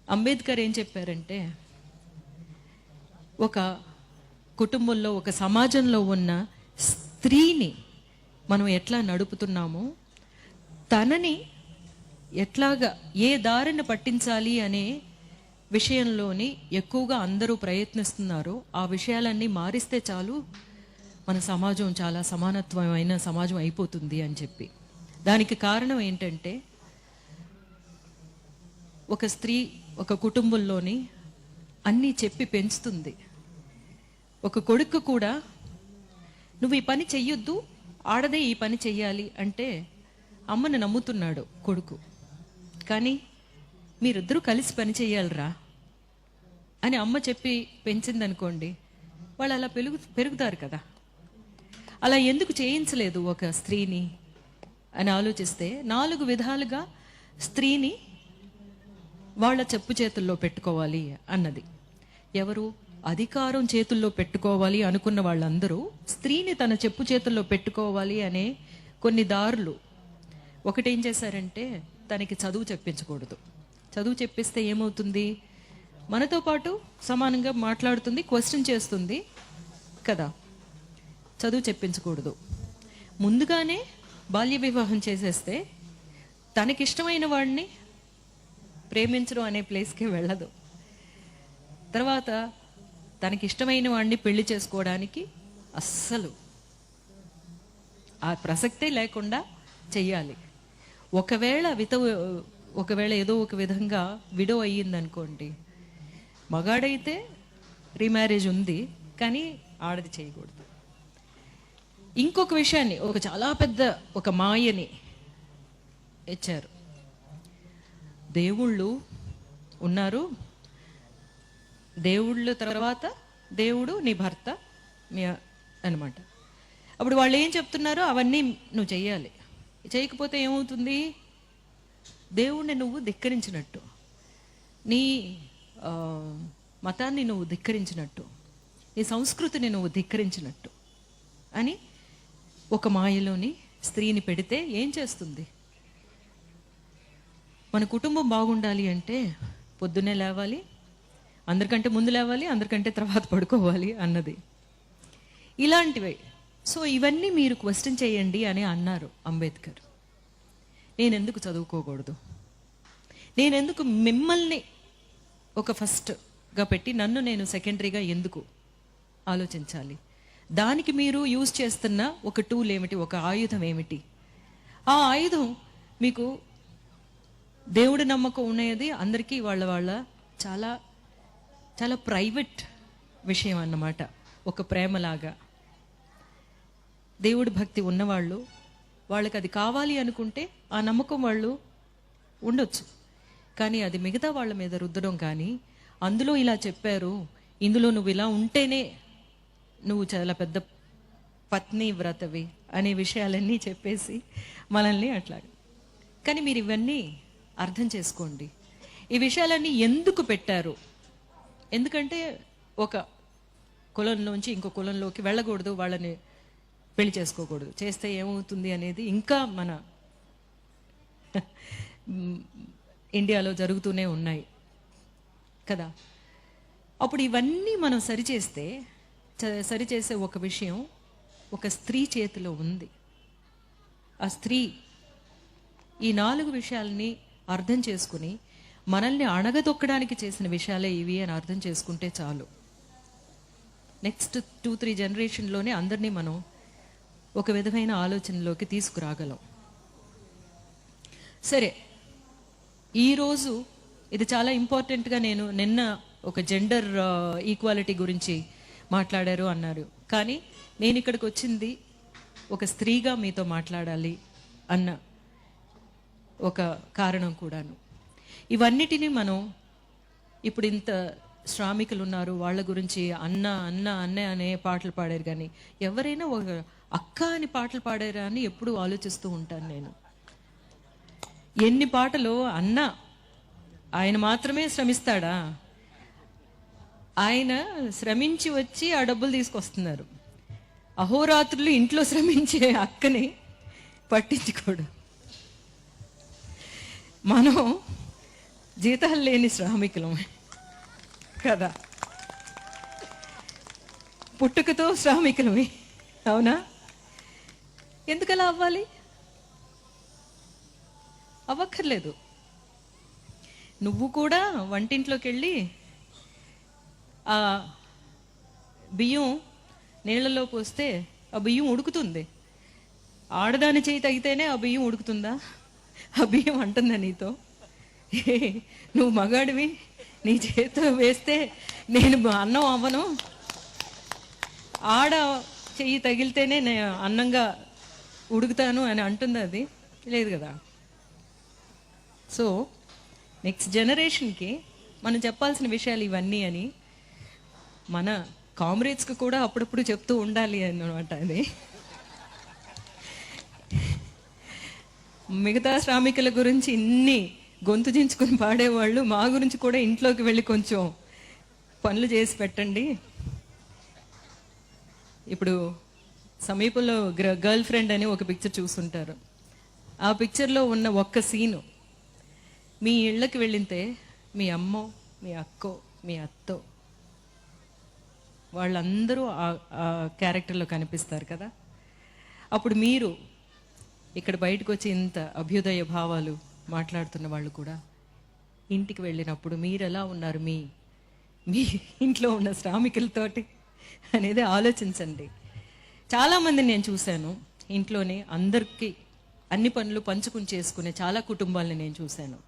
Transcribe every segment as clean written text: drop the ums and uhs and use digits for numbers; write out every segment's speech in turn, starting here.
అంబేద్కర్ ఏం చెప్పారంటే, ఒక కుటుంబంలో ఒక సమాజంలో ఉన్న స్త్రీని మనం ఎట్లా నడుపుతున్నామో, తనని ఎట్లాగా ఏ దారిని పట్టించాలి అనే విషయంలోని ఎక్కువగా అందరూ ప్రయత్నిస్తున్నారో ఆ విషయాలన్నీ మారిస్తే చాలు మన సమాజం చాలా సమానత్వమైన సమాజం అయిపోతుంది అని చెప్పి. దానికి కారణం ఏంటంటే, ఒక స్త్రీ ఒక కుటుంబంలోని అన్నీ చెప్పి పెంచుతుంది. ఒక కొడుకు కూడా నువ్వు ఈ పని చెయ్యొద్దు, ఆడదే ఈ పని చెయ్యాలి అంటే అమ్మని నమ్ముతున్నాడు కొడుకు. కానీ మీరిద్దరూ కలిసి పని చెయ్యాలరా అని అమ్మ చెప్పి పెంచిందనుకోండి, వాళ్ళు అలా పెరుగుతారు కదా. అలా ఎందుకు చేయించలేదు ఒక స్త్రీని అని ఆలోచిస్తే, 4 విధాలుగా స్త్రీని వాళ్ళ చెప్పు చేతుల్లో పెట్టుకోవాలి అన్నది. ఎవరు? అధికారం చేతుల్లో పెట్టుకోవాలి అనుకున్న వాళ్ళందరూ స్త్రీని తన చెప్పు చేతుల్లో పెట్టుకోవాలి అనే కొన్ని దారులు. ఒకటేం చేశారంటే, తనకి చదువు చెప్పించకూడదు. చదువు చెప్పిస్తే ఏమవుతుంది, మనతో పాటు సమానంగా మాట్లాడుతుంది, క్వశ్చన్ చేస్తుంది కదా. చదువు చెప్పించకూడదు. ముందుగానే బాల్య వివాహం చేసేస్తే తనకిష్టమైన వాడిని ప్రేమించడం అనే ప్లేస్కి వెళ్ళదు. తర్వాత తనకిష్టమైన వాడిని పెళ్లి చేసుకోవడానికి అస్సలు ఆ ప్రసక్తే లేకుండా చెయ్యాలి. ఒకవేళ ఏదో ఒక విధంగా విడో అయ్యిందనుకోండి, మగాడైతే రీమ్యారేజ్ ఉంది, కానీ ఆడది చేయకూడదు. ఇంకొక విషయాన్ని, ఒక చాలా పెద్ద ఒక మాయని ఇచ్చారు. దేవుళ్ళు ఉన్నారు, దేవుళ్ళ తర్వాత దేవుడు నీ భర్త అనమాట. అప్పుడు వాళ్ళు ఏం చెప్తున్నారో అవన్నీ నువ్వు చెయ్యాలి. చేయకపోతే ఏమవుతుంది, దేవుణ్ణి నువ్వు ధిక్కరించినట్టు, నీ మతాన్ని నువ్వు ధిక్కరించినట్టు, నీ సంస్కృతిని నువ్వు ధిక్కరించినట్టు అని ఒక మాయలోని స్త్రీని పెడితే ఏం చేస్తుంది? మన కుటుంబం బాగుండాలి అంటే పొద్దున్నే లేవాలి, అందరికంటే ముందు లేవాలి, అందరికంటే తర్వాత పడుకోవాలి అన్నది. ఇలాంటివి. సో ఇవన్నీ మీరు క్వశ్చన్ చేయండి అని అన్నారు అంబేద్కర్. నేనెందుకు చదువుకోకూడదు? నేనెందుకు మిమ్మల్ని ఒక ఫస్ట్గా పెట్టి నన్ను నేను సెకండరీగా ఎందుకు ఆలోచించాలి? దానికి మీరు యూజ్ చేస్తున్న ఒక టూల్ ఏమిటి, ఒక ఆయుధం ఏమిటి? ఆ ఆయుధం మీకు దేవుడి నమ్మకం ఉన్నది అందరికీ వాళ్ళ చాలా చాలా ప్రైవేట్ విషయం అన్నమాట. ఒక ప్రేమలాగా దేవుడి భక్తి ఉన్నవాళ్ళు, వాళ్ళకి అది కావాలి అనుకుంటే ఆ నమ్మకం వాళ్ళు ఉండొచ్చు. కానీ అది మిగతా వాళ్ళ మీద రుద్దడం కానీ, అందులో ఇలా చెప్పారు, ఇందులో నువ్వు ఇలా ఉంటేనే నువ్వు చాలా పెద్ద పత్ని వ్రతవి అనే విషయాలన్నీ చెప్పేసి మనల్ని అట్లా. కానీ మీరు ఇవన్నీ అర్థం చేసుకోండి. ఈ విషయాలన్నీ ఎందుకు పెట్టారు? ఎందుకంటే ఒక కులంలోంచి ఇంకో కులంలోకి వెళ్ళకూడదు, వాళ్ళని పెళ్లి చేసుకోకూడదు, చేస్తే ఏమవుతుంది అనేది ఇంకా మన ఇండియాలో జరుగుతూనే ఉన్నాయి కదా. అప్పుడు ఇవన్నీ మనం సరిచేసే ఒక విషయం ఒక స్త్రీ చేతిలో ఉంది. ఆ స్త్రీ ఈ 4 విషయాలని అర్థం చేసుకుని మనల్ని అణగదొక్కడానికి చేసిన విషయాలే ఇవి అని అర్థం చేసుకుంటే చాలు. నెక్స్ట్ 2-3 జనరేషన్లోనే అందరినీ మనం ఒక విధమైన ఆలోచనలోకి తీసుకురాగలం. సరే, ఈరోజు ఇది చాలా ఇంపార్టెంట్గా, నేను నిన్న ఒక జెండర్ ఈక్వాలిటీ గురించి మాట్లాడారు అన్నారు, కానీ నేను ఇక్కడికి వచ్చింది ఒక స్త్రీగా మీతో మాట్లాడాలి అన్న ఒక కారణం కూడాను. ఇవన్నిటినీ మనం ఇప్పుడు ఇంత శ్రామికులు ఉన్నారు, వాళ్ళ గురించి అన్న అన్న అన్న అనే పాటలు పాడారు, కానీ ఎవరైనా ఒక అక్క అని పాటలు పాడారా అని ఎప్పుడు ఆలోచిస్తూ ఉంటాను నేను. ఎన్ని పాటలు అన్న, ఆయన మాత్రమే శ్రమిస్తాడా? ఆయన శ్రమించి వచ్చి ఆ డబ్బులు తీసుకొస్తున్నారు. అహోరాత్రులు ఇంట్లో శ్రమించే అక్కని పట్టించుకోడు. మనం జీతాలు లేని శ్రామికులం కదా, పుట్టుకతో శ్రామికులమే, అవునా? ఎందుకలా అవ్వాలి? అవ్వక్కర్లేదు. నువ్వు కూడా వంటింట్లోకి వెళ్ళి ఆ బియ్యం నీళ్ళలో పోస్తే ఆ బియ్యం ఉడుకుతుంది. ఆడదాని చేయి తగితేనే ఆ బియ్యం ఉడుకుతుందా? ఆ బియ్యం అంటుందా నీతో? నువ్వు మగాడివి, నీ చేతితో వేస్తే నేను అన్నం అవ్వను, ఆడ చెయ్యి తగిలితేనే నేను అన్నంగా ఉడుకుతాను అని అంటుంది? అది లేదు కదా. సో నెక్స్ట్ జనరేషన్కి మనం చెప్పాల్సిన విషయాలు ఇవన్నీ అని మన కామ్రేడ్స్కి కూడా అప్పుడప్పుడు చెప్తూ ఉండాలి అన్నమాట. అది మిగతా శ్రామికుల గురించి ఇన్ని గొంతు చించుకొని పాడేవాళ్ళు, మా గురించి కూడా ఇంట్లోకి వెళ్ళి కొంచెం పనులు చేసి పెట్టండి. ఇప్పుడు సమీపంలో గర్ల్ ఫ్రెండ్ అని ఒక పిక్చర్ చూసుంటారు. ఆ పిక్చర్లో ఉన్న ఒక్క సీను మీ ఇళ్ళకి వెళ్ళితే మీ అమ్మో, మీ అక్కో, మీ అత్తో వాళ్ళందరూ ఆ క్యారెక్టర్లో కనిపిస్తారు కదా. అప్పుడు మీరు ఇక్కడ బయటకు వచ్చి ఇంత అభ్యుదయ భావాలు మాట్లాడుతున్న వాళ్ళు కూడా ఇంటికి వెళ్ళినప్పుడు మీరు ఎలా ఉన్నారు మీ మీ ఇంట్లో ఉన్న శ్రామికులతోటి అనేది ఆలోచించండి. చాలామందిని నేను చూశాను ఇంట్లోనే అందరికీ అన్ని పనులు పంచుకుని చేసుకునే చాలా కుటుంబాలని నేను చూశాను.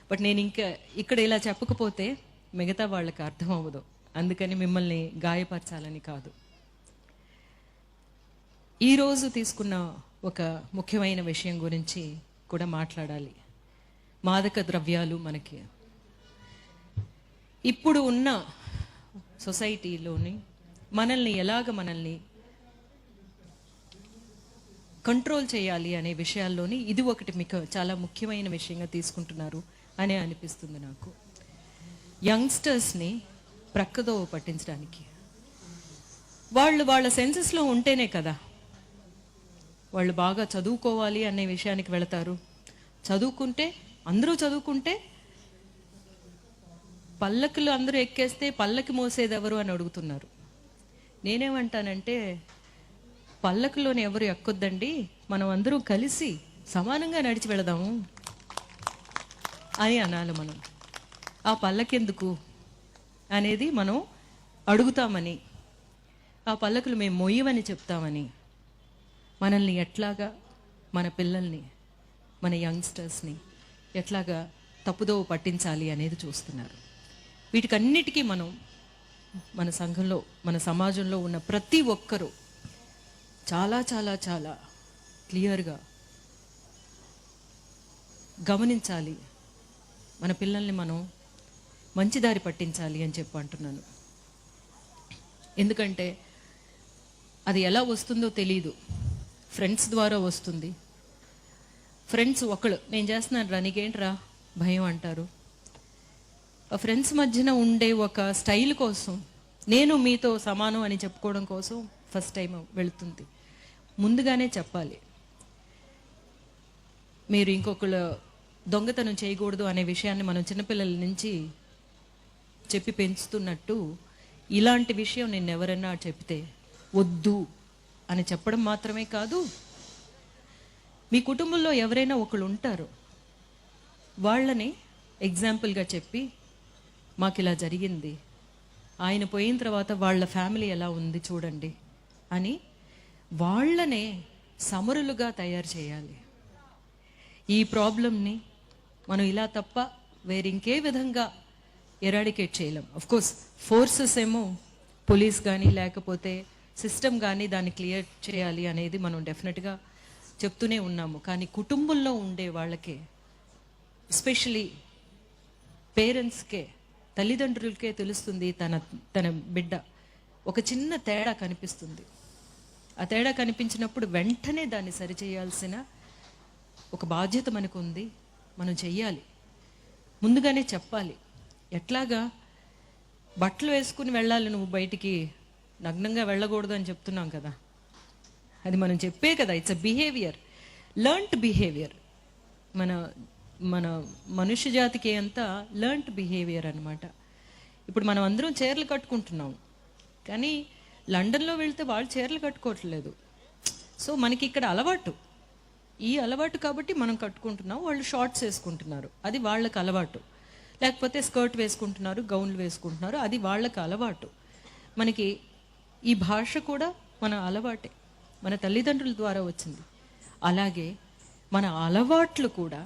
బట్ నేను ఇంకా ఇక్కడ ఇలా చెప్పకపోతే మిగతా వాళ్ళకి అర్థం అవ్వదు. అందుకని మిమ్మల్ని గాయపరచాలని కాదు. ఈరోజు తీసుకున్న ఒక ముఖ్యమైన విషయం గురించి కూడా మాట్లాడాలి. మాదక ద్రవ్యాలు మనకి ఇప్పుడు ఉన్న సొసైటీలోని మనల్ని కంట్రోల్ చేయాలి అనే విషయాల్లోని ఇది ఒకటి మీకు చాలా ముఖ్యమైన విషయంగా తీసుకుంటున్నారు అనే అనిపిస్తుంది నాకు. యంగ్స్టర్స్ని ప్రక్కదోవ పట్టించడానికి వాళ్ళ సెన్సెస్లో ఉంటేనే కదా వాళ్ళు బాగా చదువుకోవాలి అనే విషయానికి వెళతారు. చదువుకుంటే అందరూ చదువుకుంటే పల్లకిలో అందరూ ఎక్కేస్తే పల్లకి మోసేది ఎవరు అని అడుగుతున్నారు. నేనేమంటానంటే పల్లకిలోని ఎవరు ఎక్కొద్దండి, మనం అందరూ కలిసి సమానంగా నడిచి వెళదాము అని అనాలి. మనం ఆ పల్లకెందుకు అనేది మనం అడుగుతామని, ఆ పల్లకులు మేము మొయ్యమని చెప్తామని మనల్ని ఎట్లాగా, మన పిల్లల్ని, మన యంగ్స్టర్స్ని ఎట్లాగా తప్పుదోవ పట్టించాలి అనేది చూస్తున్నారు. వీటికన్నిటికీ మనం మన సంఘంలో, మన సమాజంలో ఉన్న ప్రతి ఒక్కరూ చాలా చాలా చాలా క్లియర్గా గమనించాలి. మన పిల్లల్ని మనం మంచి దారి పట్టించాలి అని చెప్పి అంటున్నాను. ఎందుకంటే అది ఎలా వస్తుందో తెలీదు. ఫ్రెండ్స్ ద్వారా వస్తుంది. ఫ్రెండ్స్ ఒకళ్ళు నేను చేస్తున్నాను రా నీకేంట్రా భయం అంటారు. ఆ ఫ్రెండ్స్ మధ్యన ఉండే ఒక స్టైల్ కోసం, నేను మీతో సమానం అని చెప్పుకోవడం కోసం ఫస్ట్ టైం వెళుతుంది. ముందుగానే చెప్పాలి, మీరు ఇంకొకళ్ళు దొంగతనం చేయకూడదు అనే విషయాన్ని మనం చిన్నపిల్లల నుంచి చెప్పి పెంచుతున్నట్టు ఇలాంటి విషయం నేను ఎవరన్నా చెప్తే వద్దు అని చెప్పడం మాత్రమే కాదు, మీ కుటుంబంలో ఎవరైనా ఒకళ్ళు ఉంటారు, వాళ్ళని ఎగ్జాంపుల్గా చెప్పి మాకు ఇలా జరిగింది, ఆయన పోయిన తర్వాత వాళ్ళ ఫ్యామిలీ ఎలా ఉంది చూడండి అని వాళ్ళనే సమరులుగా తయారు చేయాలి. ఈ ప్రాబ్లంని మనం ఇలా తప్ప వేరింకే విధంగా ఎరాడికేట్ చేయలేం. అఫ్కోర్స్ ఫోర్సెస్ ఏమో పోలీస్ కానీ లేకపోతే సిస్టమ్ కానీ దాన్ని క్లియర్ చేయాలి అనేది మనం డెఫినెట్గా చెప్తూనే ఉన్నాము. కానీ కుటుంబంలో ఉండే వాళ్ళకే, ఎస్పెషలీ పేరెంట్స్కే, తల్లిదండ్రులకే తెలుస్తుంది తన బిడ్డ ఒక చిన్న తేడా కనిపిస్తుంది. ఆ తేడా కనిపించినప్పుడు వెంటనే దాన్ని సరిచేయాల్సిన ఒక బాధ్యత మనకు ఉంది. మనం చెయ్యాలి, ముందుగానే చెప్పాలి. ఎట్లాగా బట్టలు వేసుకుని వెళ్ళాలి, నువ్వు బయటికి నగ్నంగా వెళ్ళకూడదు అని చెప్తున్నాం కదా, అది మనం చెప్పే కదా. It's a behaviour, learned behaviour. మన మన మనుష్య జాతికి అంతా లెర్న్డ్ బిహేవియర్ అనమాట. ఇప్పుడు మనం అందరం చీరలు కట్టుకుంటున్నాం, కానీ లండన్లో వెళ్తే వాళ్ళు చీరలు కట్టుకోవట్లేదు. సో మనకి ఇక్కడ అలవాటు, ఈ అలవాటు కాబట్టి మనం కట్టుకుంటున్నాం, వాళ్ళు షార్ట్స్ వేసుకుంటున్నారు, అది వాళ్ళకి అలవాటు. లేకపోతే స్కర్ట్ వేసుకుంటున్నారు, గౌన్లు వేసుకుంటున్నారు, అది వాళ్ళకి అలవాటు. మనకి ఈ భాష కూడా మన అలవాటే, మన తల్లిదండ్రుల ద్వారా వచ్చింది. అలాగే మన అలవాట్లు కూడా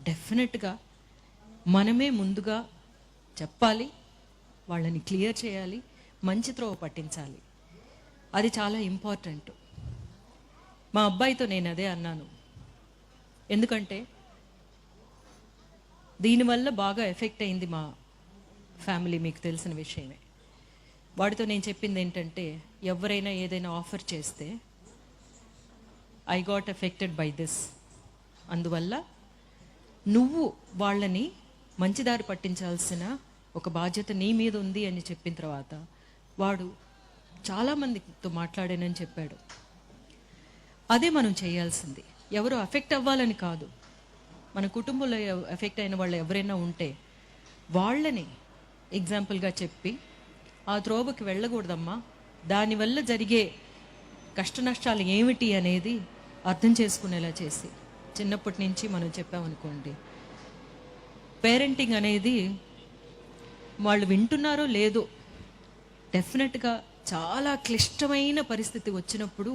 డెఫినెట్గా మనమే ముందుగా చెప్పాలి, వాళ్ళని క్లియర్ చేయాలి, మంచి త్రోవ పట్టించాలి. అది చాలా ఇంపార్టెంట్. మా అబ్బాయితో నేను అదే అన్నాను. ఎందుకంటే దీనివల్ల బాగా ఎఫెక్ట్ అయింది మా ఫ్యామిలీ, మీకు తెలిసిన విషయమే. వాడితో నేను చెప్పింది ఏంటంటే, ఎవరైనా ఏదైనా ఆఫర్ చేస్తే I got affected by this, అందువల్ల నువ్వు వాళ్ళని మంచిదారి పట్టించాల్సిన ఒక బాధ్యత నీ మీద ఉంది అని చెప్పిన తర్వాత వాడు చాలామందితో మాట్లాడానని చెప్పాడు. అదే మనం చేయాల్సింది. ఎవరు అఫెక్ట్ అవ్వాలని కాదు, మన కుటుంబంలో ఎఫెక్ట్ అయిన వాళ్ళు ఎవరైనా ఉంటే వాళ్ళని ఎగ్జాంపుల్గా చెప్పి ఆ త్రోవకి వెళ్ళకూడదమ్మా, దానివల్ల జరిగే కష్ట నష్టాలు ఏమిటి అనేది అర్థం చేసుకునేలా చేసి చిన్నప్పటి నుంచి మనం చెప్పామనుకోండి, పేరెంటింగ్ అనేది వాళ్ళు వింటున్నారో లేదో, డెఫినెట్గా చాలా క్లిష్టమైన పరిస్థితి వచ్చినప్పుడు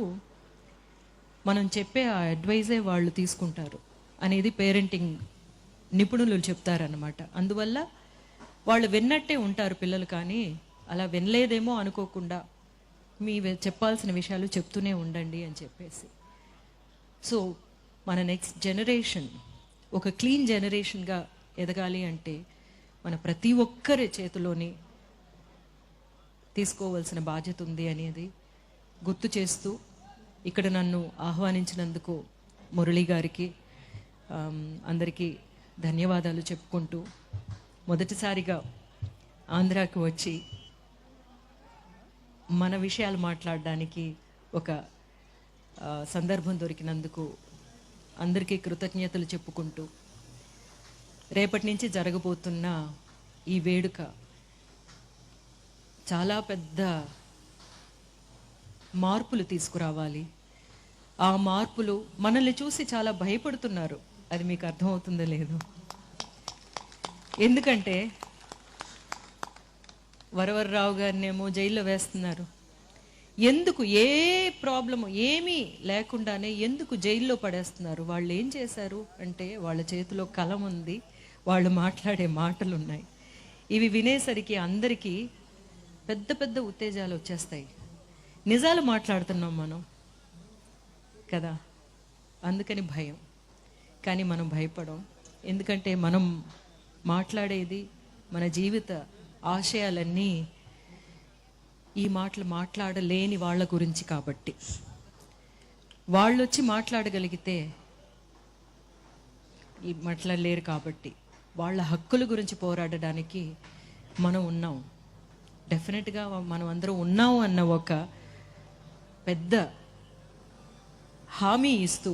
మనం చెప్పే ఆ అడ్వైజే వాళ్ళు తీసుకుంటారు అనేది పేరెంటింగ్ నిపుణులు చెప్తారన్నమాట. అందువల్ల వాళ్ళు విన్నట్టే ఉంటారు పిల్లలు, కానీ అలా వినలేదేమో అనుకోకుండా మీ చెప్పాల్సిన విషయాలు చెప్తూనే ఉండండి అని చెప్పేసి. సో మన నెక్స్ట్ జనరేషన్ ఒక క్లీన్ జనరేషన్గా ఎదగాలి అంటే మన ప్రతి ఒక్కరి చేతిలోని తీసుకోవాల్సిన బాధ్యత ఉంది అనేది గుర్తు చేస్తూ, ఇక్కడ నన్ను ఆహ్వానించినందుకు మురళి గారికి అందరికీ ధన్యవాదాలు చెప్పుకుంటూ, మొదటిసారిగా ఆంధ్రాకి వచ్చి మన విషయాలు మాట్లాడడానికి ఒక సందర్భం దొరికినందుకు అందరికీ కృతజ్ఞతలు చెప్పుకుంటూ, రేపటి నుంచి జరగబోతున్న ఈ వేడుక చాలా పెద్ద మార్పులు తీసుకురావాలి. ఆ మార్పులు మనల్ని చూసి చాలా భయపడుతున్నారు, అది మీకు అర్థమవుతుందో లేదో. ఎందుకంటే వరవర్రావు గారినేమో జైల్లో వేస్తున్నారు. ఎందుకు? ఏ ప్రాబ్లము ఏమీ లేకుండానే ఎందుకు జైల్లో పడేస్తున్నారు? వాళ్ళు ఏం చేశారు అంటే, వాళ్ళ చేతిలో కలం ఉంది, వాళ్ళు మాట్లాడే మాటలు ఉన్నాయి. ఇవి వినేసరికి అందరికీ పెద్ద పెద్ద ఉత్తేజాలు వచ్చేస్తాయి. నిజాలు మాట్లాడుతున్నాం మనం కదా, అందుకని భయం. కానీ మనం భయపడం, ఎందుకంటే మనం మాట్లాడేది మన జీవిత ఆశయాలన్నీ ఈ మాటలు మాట్లాడలేని వాళ్ళ గురించి కాబట్టి. వాళ్ళు వచ్చి మాట్లాడగలిగితే ఈ మాట్లాడలేరు కాబట్టి వాళ్ళ హక్కుల గురించి పోరాడడానికి మనం ఉన్నాం. డెఫినెట్గా మనం అందరం ఉన్నాము అన్న ఒక పెద్ద హామీ ఇస్తూ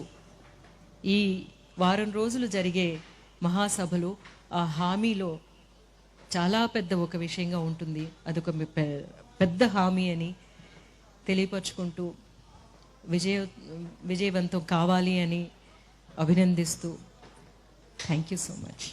ఈ వారం రోజులు జరిగే మహాసభలు ఆ హామీలో చాలా పెద్ద ఒక విషయంగా ఉంటుంది. అదొక పెద్ద హామీ అని తెలియపరుచుకుంటూ విజయవంతం కావాలి అని అభినందిస్తూ, థ్యాంక్ యూ సో మచ్.